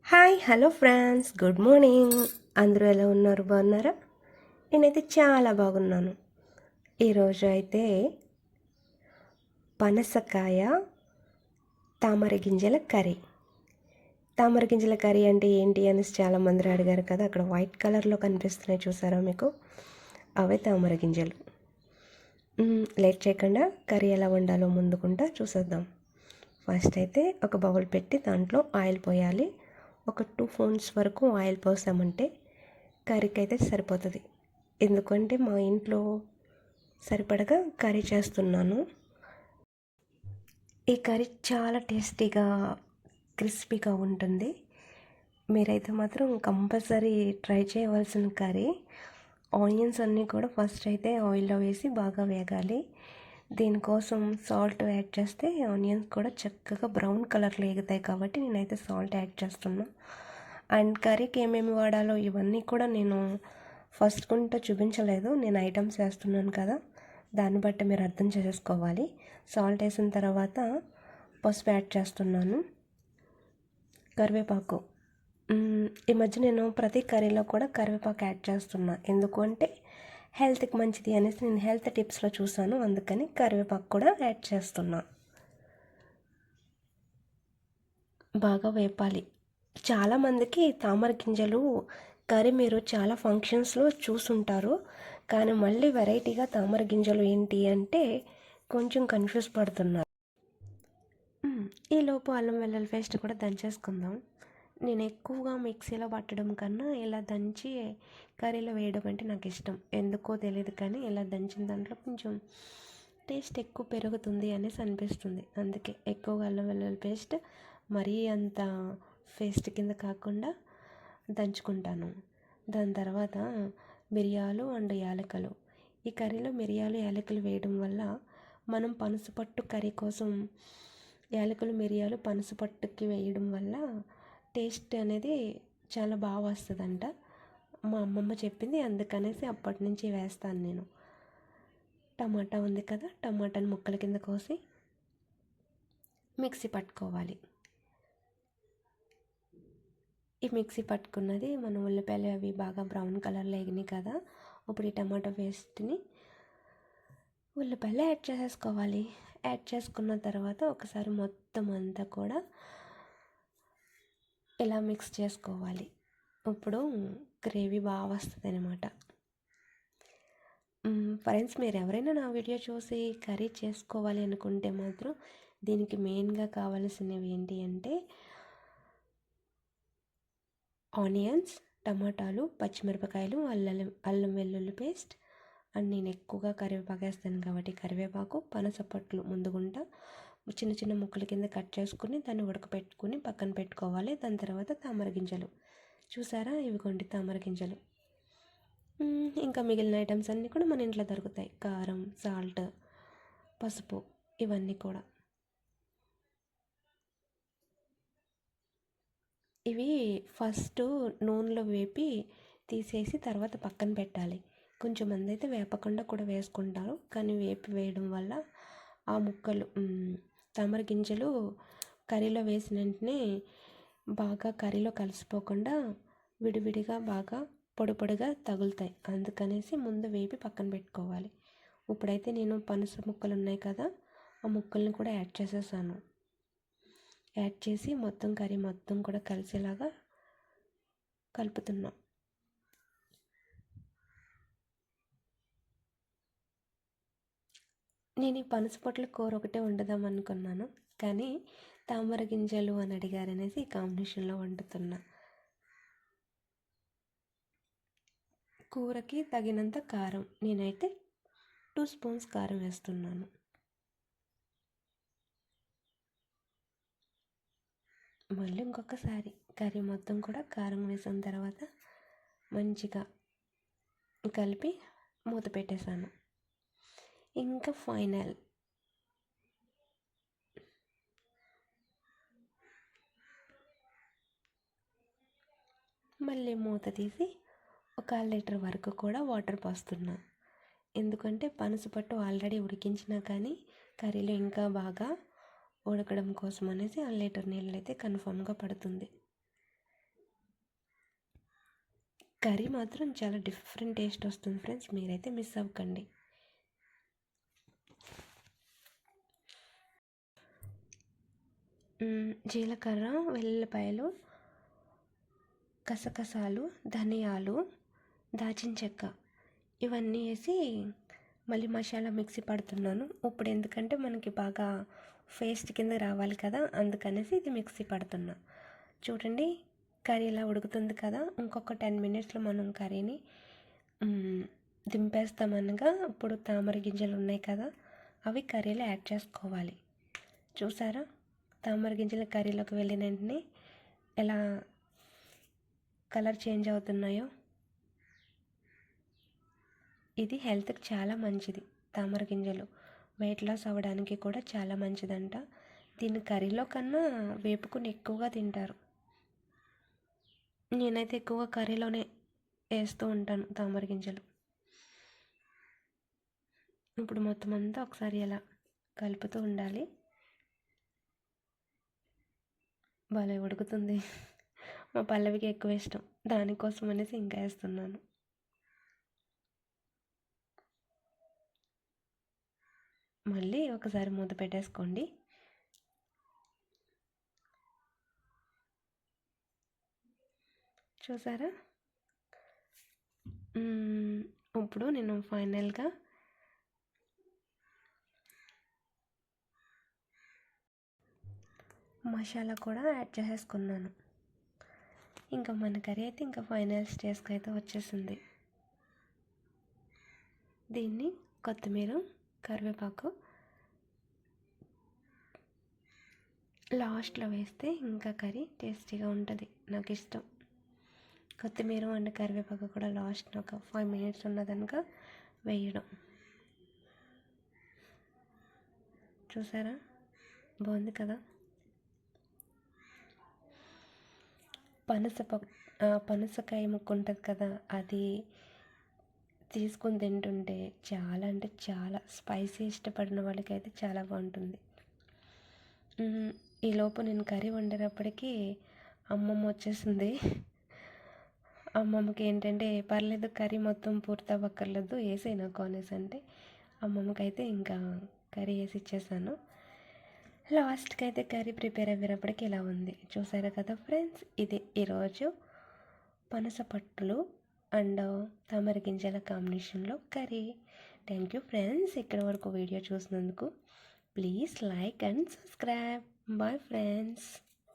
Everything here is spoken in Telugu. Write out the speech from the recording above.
Hi hello friends, good morning. అందరూ ఎలా ఉన్నారు? బాగున్నారా? నేనైతే చాలా బాగున్నాను. ఈరోజు అయితే పనసకాయ తామర గింజల కర్రీ. తామర గింజల కర్రీ అంటే ఏంటి అనేసి చాలామంది అడిగారు కదా. అక్కడ వైట్ కలర్లో కనిపిస్తున్నాయి, చూసారా మీకు? అవే తామర గింజలు. లేట్ చేయకుండా కర్రీ ఎలా వండాలో ముందుకుంటా చూసేద్దాం. ఫస్ట్ అయితే ఒక బౌల్ పెట్టి దాంట్లో ఆయిల్ పోయాలి. ఒక 2 స్పూన్స్ వరకు ఆయిల్ పోసామంటే కర్రీకి అయితే సరిపోతుంది. ఎందుకంటే మా ఇంట్లో సరిపడగా కర్రీ చేస్తున్నాను. ఈ కర్రీ చాలా టేస్టీగా క్రిస్పీగా ఉంటుంది. మీరైతే మాత్రం కంపల్సరీ ట్రై చేయవలసిన కర్రీ. ఆనియన్స్ అన్నీ కూడా ఫస్ట్ అయితే ఆయిల్లో వేసి బాగా వేగాలి. దీనికోసం సాల్ట్ యాడ్ చేస్తే ఆనియన్స్ కూడా చక్కగా బ్రౌన్ కలర్లో ఎగుతాయి, కాబట్టి నేనైతే సాల్ట్ యాడ్ చేస్తున్నా. అండ్ కర్రీకి ఏమేమి వాడాలో ఇవన్నీ కూడా నేను ఫస్ట్ కొంటే చూపించలేదు. నేను ఐటమ్స్ వేస్తున్నాను కదా, దాన్ని బట్టి మీరు అర్థం చేసుకోవాలి. సాల్ట్ వేసిన తర్వాత పసుపు యాడ్ చేస్తున్నాను. కరివేపాకు, ఈ మధ్య నేను ప్రతి కర్రీలో కూడా కరివేపాకు యాడ్ చేస్తున్నా. ఎందుకు అంటే హెల్త్కి మంచిది అనేసి నేను హెల్త్ టిప్స్లో చూసాను, అందుకని కరివేపాకు కూడా యాడ్ చేస్తున్నా. బాగా వేపాలి. చాలామందికి తామర గింజలు కర్రీ మీరు చాలా ఫంక్షన్స్లో చూసుంటారు, కానీ మళ్ళీ వెరైటీగా తామర గింజలు ఏంటి అంటే కొంచెం కన్ఫ్యూజ్ పడుతున్నారు. ఈలోపు అల్లం వెల్లుల్లి పేస్ట్ కూడా దంచేసుకుందాం. నేను ఎక్కువగా మిక్సీలో పట్టడం కన్నా ఇలా దంచి కర్రీలో వేయడం అంటే నాకు ఇష్టం. ఎందుకో తెలియదు కానీ ఇలా దంచిన దాంట్లో కొంచెం టేస్ట్ ఎక్కువ పెరుగుతుంది అనేసి అనిపిస్తుంది. అందుకే ఎక్కువగా అల్లం వెల్లుల్లి పేస్ట్ మరీ అంత పేస్ట్ కింద కాకుండా దంచుకుంటాను. దాని తర్వాత మిరియాలు అండ్ యాలకులు. ఈ కర్రీలో మిరియాలు యాలకులు వేయడం వల్ల మనం పనసపట్టు కర్రీ కోసం యాలకులు మిరియాలు పనసపట్టుకి వేయడం వల్ల టేస్ట్ అనేది చాలా బాగా వస్తుందంట. మా అమ్మమ్మ చెప్పింది, అందుకనేసి అప్పటి నుంచి వేస్తాను నేను. టమాటా ఉంది కదా, టమాటాని ముక్కల కింద కోసి మిక్సీ పట్టుకోవాలి. ఈ మిక్సీ పట్టుకున్నది మన ఉల్లిపాయలు అవి బాగా బ్రౌన్ కలర్లో ఎగినాయి కదా, ఇప్పుడు ఈ టమాటో పేస్ట్ని ఉల్లిపాయలు యాడ్ చేసేసుకోవాలి. యాడ్ చేసుకున్న తర్వాత ఒకసారి మొత్తం అంతా కూడా ఇలా మిక్స్ చేసుకోవాలి. ఇప్పుడు గ్రేవీ బాగా వస్తుంది అనమాట. ఫ్రెండ్స్, మీరు ఎవరైనా నా వీడియో చూసి కర్రీ చేసుకోవాలి అనుకుంటే మాత్రం దీనికి మెయిన్గా కావాల్సినవి ఏంటి అంటే ఆనియన్స్, టమాటాలు, పచ్చిమిరపకాయలు, అల్లం వెల్లుల్లి పేస్ట్. అండ్ నేను ఎక్కువగా కరివేపాకు వేస్తాను కాబట్టి కరివేపాకు, పనసపట్లు ముందుగుంట చిన్న చిన్న ముక్కల కింద కట్ చేసుకుని దాన్ని ఉడకపెట్టుకుని పక్కన పెట్టుకోవాలి. దాని తర్వాత తామర గింజలు చూసారా, ఇవిగోండి తామర గింజలు. ఇంకా మిగిలిన ఐటమ్స్ అన్నీ కూడా మన ఇంట్లో దొరుకుతాయి. కారం, సాల్ట్, పసుపు, ఇవన్నీ కూడా. ఇవి ఫస్ట్ నూనెలో వేపి తీసేసి తర్వాత పక్కన పెట్టాలి. కొంచెం మంది అయితే వేపకుండా కూడా వేసుకుంటారు, కానీ వేపి వేయడం వల్ల ఆ ముక్కలు తామర గింజలు కర్రీలో వేసిన వెంటనే బాగా కర్రీలో కలిసిపోకుండా విడివిడిగా బాగా పొడి పొడిగా తగులుతాయి. అందుకనేసి ముందు వేపి పక్కన పెట్టుకోవాలి. ఇప్పుడైతే నేను పనస ముక్కలు ఉన్నాయి కదా, ఆ ముక్కల్ని కూడా యాడ్ చేసేసాను. యాడ్ చేసి మొత్తం కర్రీ మొత్తం కూడా కలిసేలాగా కలుపుతున్నాం. నేను ఈ పనసపొట్ల కూర ఒకటే వండుదాం అనుకున్నాను, కానీ తామర గింజలు అని అడిగారనేసి ఈ కాంబినేషన్లో వండుతున్నా. కూరకి తగినంత కారం, నేనైతే 2 స్పూన్స్ కారం వేస్తున్నాను. మళ్ళీ ఇంకొకసారి కర్రీ మొత్తం కూడా కారం వేసిన తర్వాత మంచిగా కలిపి మూత పెట్టేశాను. ఇంకా ఫైనల్ మళ్ళీ మూత తీసి ఒక 1/2 లీటర్ వరకు కూడా వాటర్ పోస్తున్నా. ఎందుకంటే పనసపట్టు ఆల్రెడీ ఉడికించినా కానీ కర్రీలో ఇంకా బాగా ఉడకడం కోసం అనేసి 1/2 లీటర్ నీళ్ళు అయితే కన్ఫామ్గా పడుతుంది. కర్రీ మాత్రం చాలా డిఫరెంట్ టేస్ట్ వస్తుంది ఫ్రెండ్స్, మీరైతే మిస్ అవ్వకండి. జీలకర్ర, వెల్లుల్లిపాయలు, కసకసాలు, ధనియాలు, దాచిన చెక్క ఇవన్నీ వేసి మళ్ళీ మసాలా మిక్సీ పడుతున్నాను. ఇప్పుడు ఎందుకంటే మనకి బాగా పేస్ట్ కింద రావాలి కదా, అందుకనేసి ఇది మిక్సీ పడుతున్నా. చూడండి కర్రీ ఇలా ఉడుకుతుంది కదా, ఇంకొక 10 మినిట్స్లో మనం కర్రీని దింపేస్తామనగా ఇప్పుడు తామర గింజలు ఉన్నాయి కదా, అవి కర్రీలో యాడ్ చేసుకోవాలి. చూసారా తామర గింజల కర్రీలోకి వెళ్ళిన వెంటనే ఎలా కలర్ చేంజ్ అవుతున్నాయో. ఇది హెల్త్కి చాలా మంచిది. తామర గింజలు వెయిట్ లాస్ అవ్వడానికి కూడా చాలా మంచిదంట. దీన్ని కర్రీలో కన్నా వేపుకుని ఎక్కువగా తింటారు. నేనైతే ఎక్కువగా కర్రీలోనే వేస్తూ ఉంటాను తామర గింజలు. ఇప్పుడు మొత్తం అంతా ఒకసారి అలా కలుపుతూ ఉండాలి. భలే ఉడుకుతుంది. మా పల్లవికి ఎక్కువ ఇష్టం, దానికోసం అనేసి ఇంకా వేస్తున్నాను. మళ్ళీ ఒకసారి మూత పెట్టేసుకోండి. చూసారా, ఇప్పుడు నేను ఫైనల్గా మసాలా కూడా యాడ్ చేసేసుకున్నాను. ఇంకా మన కర్రీ అయితే ఇంకా ఫైనల్ స్టేజ్కి అయితే వచ్చేసింది. దీన్ని కొత్తిమీర, కరివేపాకు లాస్ట్లో వేస్తే ఇంకా కర్రీ టేస్టీగా ఉంటుంది. నాకు ఇష్టం కొత్తిమీర అండ్ కరివేపాకు కూడా లాస్ట్ ఒక 5 మినిట్స్ ఉన్నదనుక వేయడం. చూసారా బాగుంది కదా. పనసకాయ ముక్క ఉంటుంది కదా, అది తీసుకొని తింటుంటే చాలా అంటే చాలా స్పైసీ ఇష్టపడిన వాళ్ళకైతే చాలా బాగుంటుంది. ఈలోపు నేను కర్రీ వండేటప్పటికీ అమ్మమ్మ వచ్చేసింది. అమ్మమ్మకి ఏంటంటే పర్లేదు కర్రీ మొత్తం పూర్తి అవ్వక్కర్లేదు వేసేయి నాకు అనేసి అంటే, అమ్మమ్మకి అయితే ఇంకా కర్రీ వేసి ఇచ్చేసాను. లాస్ట్కి అయితే కర్రీ ప్రిపేర్ అయ్యేటప్పటికి ఇలా ఉంది. చూసారా కదా ఫ్రెండ్స్, ఇది ఈరోజు పనస పట్టులు అండ్ తామర గింజల కాంబినేషన్లో కర్రీ. థ్యాంక్ యూ ఫ్రెండ్స్, ఇక్కడ వరకు వీడియో చూసినందుకు. Please like and subscribe. Bye friends.